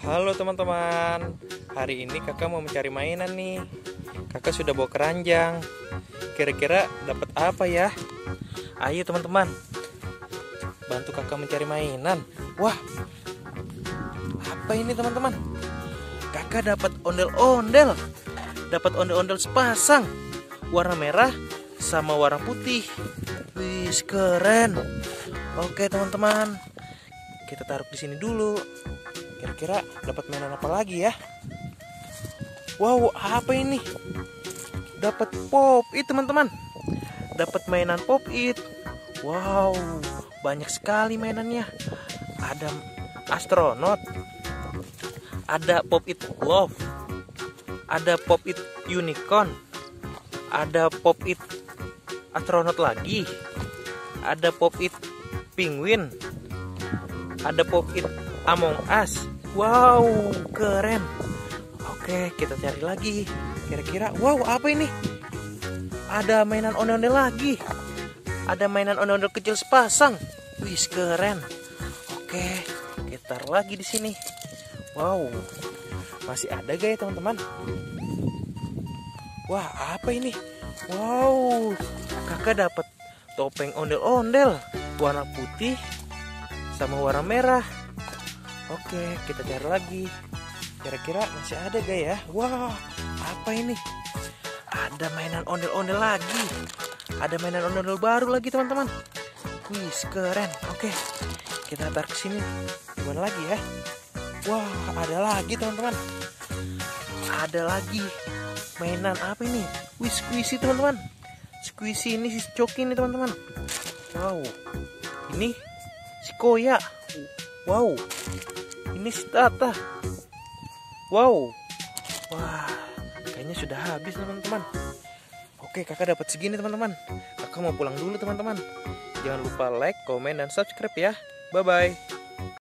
Halo teman-teman, hari ini kakak mau mencari mainan nih. Kakak sudah bawa keranjang. Kira-kira dapat apa ya? Ayo teman-teman, bantu kakak mencari mainan. Wah, apa ini teman-teman? Kakak dapat ondel-ondel. Dapat ondel-ondel sepasang, warna merah sama warna putih. Wih, keren. Oke teman-teman, kita taruh di sini dulu. Kira-kira dapat mainan apa lagi ya? Wow, apa ini? Dapat pop it teman-teman. Dapat mainan pop it. Wow, banyak sekali mainannya. Ada astronot, ada pop it love, ada pop it unicorn, ada pop it astronot lagi, ada pop it penguin, ada pop it Among Us. Wow, keren. Oke, kita cari lagi. Kira-kira, wow, apa ini? Ada mainan ondel-ondel lagi. Ada mainan ondel-ondel kecil sepasang. Wih, keren. Oke, kita taruh lagi di sini. Wow, masih ada gak ya teman-teman? Wah, apa ini? Wow, kakak dapat topeng ondel-ondel warna putih sama warna merah. Oke, kita cari lagi. Kira-kira masih ada gak ya? Wah, apa ini? Ada mainan ondel-ondel lagi. Ada mainan ondel-ondel baru lagi teman-teman. Wih, keren. Oke, kita taruh ke sini. Gimana lagi ya? Wah, ada lagi teman-teman. Ada lagi mainan apa ini? Wih, squishy teman-teman. Squishy ini si Coki nih teman-teman. Wow, ini si Koya. Wow, ini si Tata. Wow, wah, kayaknya sudah habis teman-teman. Oke, kakak dapat segini teman-teman. Kakak mau pulang dulu teman-teman. Jangan lupa like, komen, dan subscribe ya. Bye-bye.